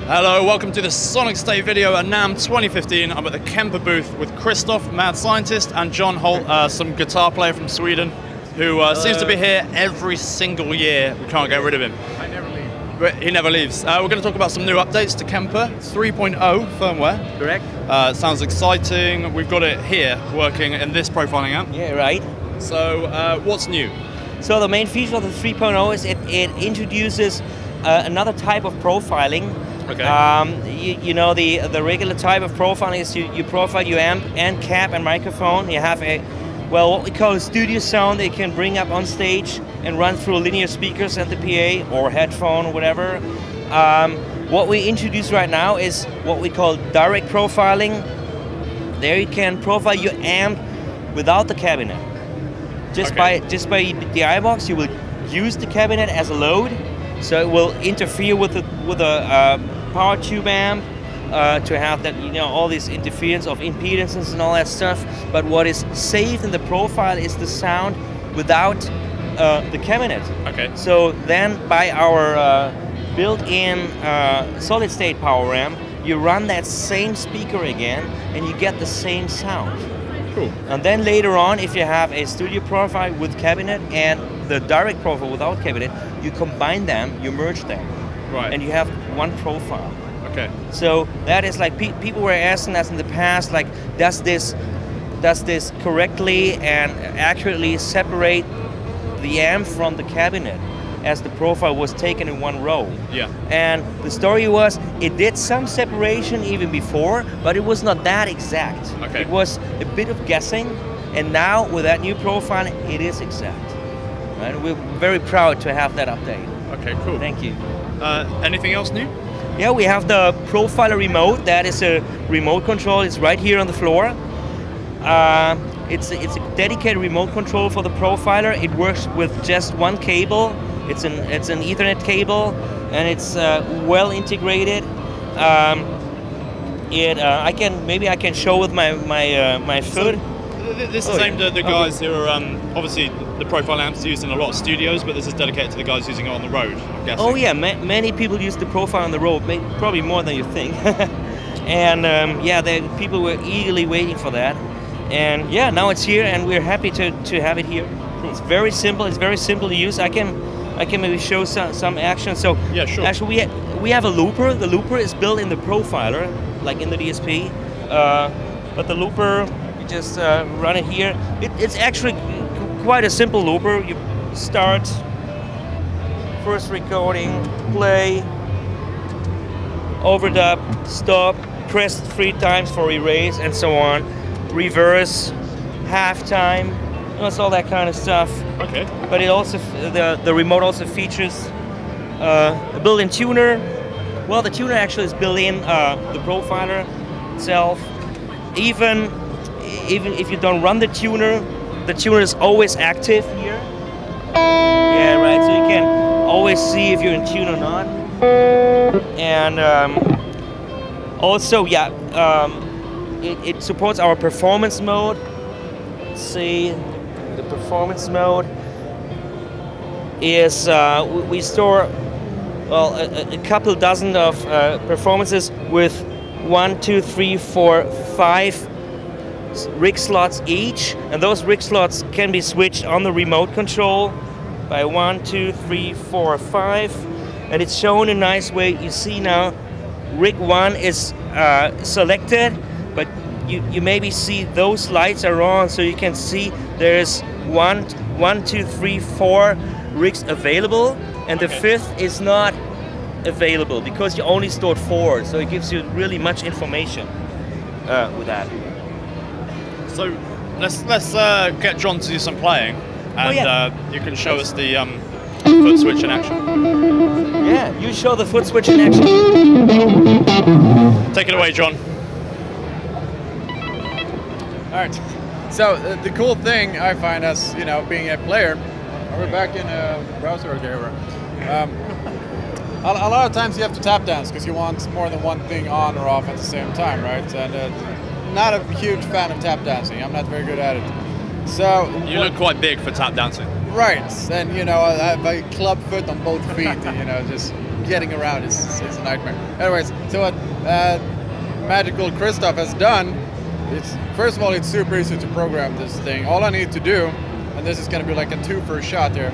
Hello, welcome to the Sonic State video at NAMM 2015. I'm at the Kemper booth with Christoph, mad scientist, and John Holt, some guitar player from Sweden, who seems to be here every single year. We can't get rid of him. I never leave. But he never leaves. We're going to talk about some new updates to Kemper, 3.0 firmware. Correct. It sounds exciting. We've got it here working in this profiling amp. Yeah, right. So what's new? So the main feature of the 3.0 is it introduces another type of profiling. Okay. You know, the regular type of profiling is you profile your amp and cab and microphone. You have a, well, what we call a studio sound that you can bring up on stage and run through linear speakers at the PA or headphone or whatever. What we introduce right now is what we call direct profiling. There you can profile your amp without the cabinet. Just by the iBox, you will use the cabinet as a load, so it will interfere with a power tube amp to have that, you know, all this interference of impedances and all that stuff. But what is saved in the profile is the sound without the cabinet. Okay. So then, by our built-in solid-state power amp, you run that same speaker again, and you get the same sound. Cool. And then later on, if you have a studio profile with cabinet and the direct profile without cabinet, you combine them, you merge them, Right. and you have one profile. Okay. So that is like people were asking us in the past, like, does this correctly and accurately separate the amp from the cabinet, as the profile was taken in one row? Yeah. And the story was, it did some separation even before, but it was not that exact. Okay. It was a bit of guessing, and now with that new profile, it is exact. Right? We're very proud to have that update. Okay, cool. Thank you. Anything else new? Yeah, we have the profiler remote. That is a remote control. It's right here on the floor. It's a dedicated remote control for the profiler. It works with just one cable. It's an Ethernet cable, and it's well integrated. I can show with my foot. This is aimed at the guys who are obviously the profile amps used in a lot of studios, but this is dedicated to the guys using it on the road, I'm guessing. Oh yeah, many people use the profile on the road, probably more than you think. And yeah, people were eagerly waiting for that. And yeah, now it's here, and we're happy to have it here. Cool. It's very simple. It's very simple to use. I can maybe show some action. So yeah, sure. Actually, we have a looper. The looper is built in the profiler, like in the DSP. But the looper, you just run it here. It's actually quite a simple looper. You start, first recording, play, overdub, stop, press 3 times for erase, and so on. Reverse, halftime, it's all that kind of stuff. Okay. But it also, the remote also features a built-in tuner. Well, the tuner actually is built in the profiler itself. Even if you don't run the tuner is always active here. Yeah, right. So you can always see if you're in tune or not. And also, yeah. It supports our performance mode. Let's see, the performance mode is, we store, well, a couple dozen of performances with 1, 2, 3, 4, 5 rig slots each, and those rig slots can be switched on the remote control by 1, 2, 3, 4, 5, and it's shown in a nice way. You see now, rig 1 is selected, but you maybe see those lights are on, so you can see there's 1, 2, 3, 4 rigs available, and the 5th is not available because you only stored 4, so it gives you really much information with that. So let's get John to do some playing, and you can show us the foot switch in action. Yeah, you show the foot switch in action. Take it away, John. All right. So the cool thing I find, as you know, being a player, we're back in a browser okay. A lot of times you have to tap dance because you want more than one thing on or off at the same time, right? And not a huge fan of tap dancing. I'm not very good at it. So you look quite big for tap dancing. Right, and you know, I have a club foot on both feet. You know, just getting around is a nightmare. Anyways, so what Magical Cristoph has done, it's first of all, it's super easy to program this thing. All I need to do, and this is going to be like a 2 for a shot here,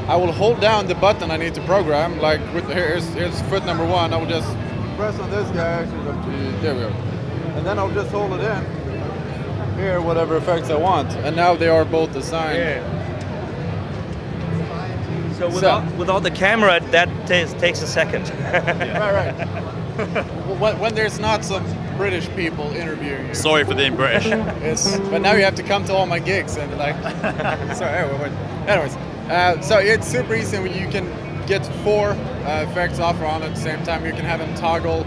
I will hold down the button I need to program, like with here's foot number 1, I will just press on this guy, actually, there we go. And then I'll just hold it in, here, whatever effects I want, and now they are both assigned. Yeah. So without the camera, that takes a second. Right. When there's not some British people interviewing you. Sorry for being British. But now you have to come to all my gigs and like. Sorry. Anyways, so it's super easy. You can get 4 effects off or on at the same time. You can have them toggle.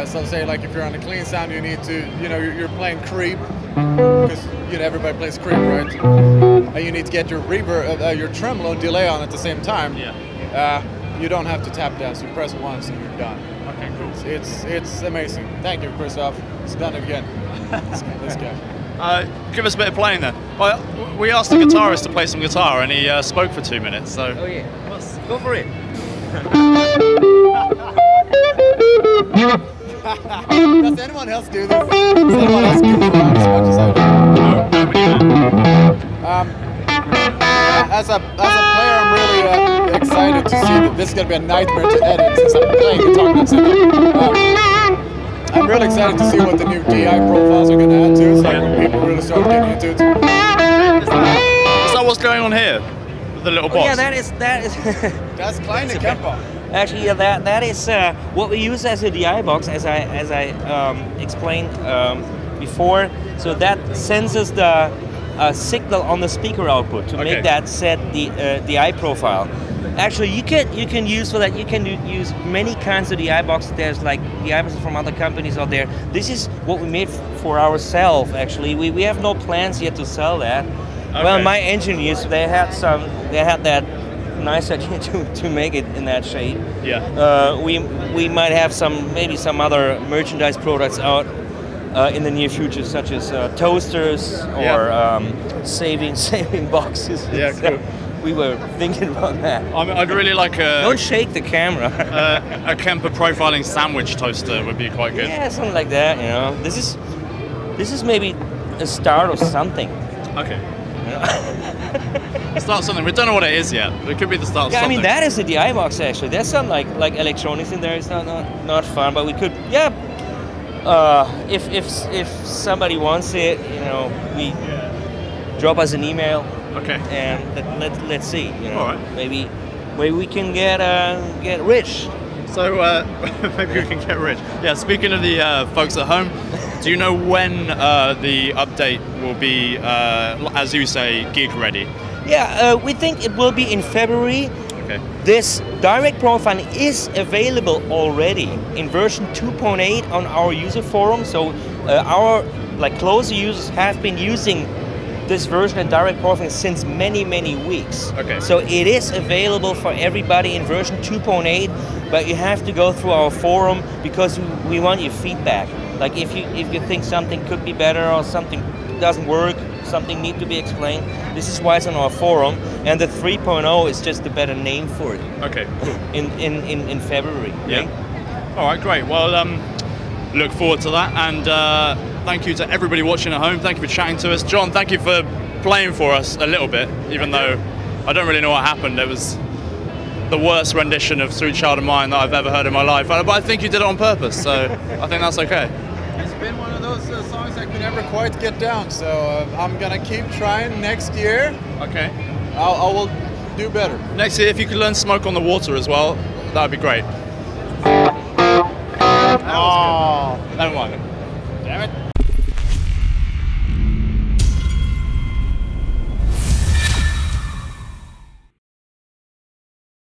So say like if you're on a clean sound, you need to, you're playing creep, because everybody plays creep, right? And you need to get your reverb, your tremolo and delay on at the same time. Yeah. You don't have to tap dance. You press once and you're done. Okay, cool. It's amazing. Thank you, Christoph. It's done again. This guy. Give us a bit of playing then. Well, we asked the guitarist to play some guitar, and he spoke for 2 minutes. So. Oh yeah, let's go for it. Does anyone else do this? Does anyone else goof around as much as I do? As a player, I'm really excited to see that this is going to be a nightmare to edit since I'm playing guitar constantly. I'm really excited to see what the new DI profiles are going to add to it, like when people really start getting into it. Is that what's going on here? With the little box? Yeah, that is. That's kleine Kemper. Actually, yeah, that is what we use as a DI box, as I explained before. So that senses the signal on the speaker output to make that set the DI profile. Actually, you can use for that. You can use many kinds of DI boxes. There's like DI boxes from other companies out there. This is what we made for ourselves. Actually, we have no plans yet to sell that. Okay. Well, my engineers they had that nice idea to make it in that shape. Yeah. We might have maybe some other merchandise products out in the near future, such as toasters or saving boxes. Yeah, cool. We were thinking about that. I mean, I'd really like a... Don't shake the camera. A Kemper Profiling sandwich toaster would be quite good. Yeah, something like that. This is maybe a start of something. Okay. Start something. We don't know what it is yet. It could be the start of something. I mean that is the DI box actually. There's some like electronics in there. It's not fun, but we could if somebody wants it, we drop us an email. Okay. And let's see. All right. Maybe we can get rich. So maybe we can get rich. Yeah. Speaking of the folks at home, do you know when the update will be, as you say, gig ready? Yeah, we think it will be in February. Okay. This direct profiling is available already in version 2.8 on our user forum. So our closer users have been using this version of direct profiling since many weeks. Okay. So it is available for everybody in version 2.8, but you have to go through our forum because we want your feedback. Like if you think something could be better or something doesn't work, something needs to be explained, this is why it's on our forum, and the 3.0 is just a better name for it. Okay, cool. In February. Yeah. Right? All right, great. Well, look forward to that, and thank you to everybody watching at home. Thank you for chatting to us. John, thank you for playing for us a little bit, even though I don't really know what happened. It was the worst rendition of Sweet Child of Mine that I've ever heard in my life, but I think you did it on purpose, so I think that's okay. It's been one of those songs I could never quite get down, so I'm gonna keep trying next year. Okay. I will do better. Next year, if you could learn Smoke on the Water as well, that would be great. Oh, never mind.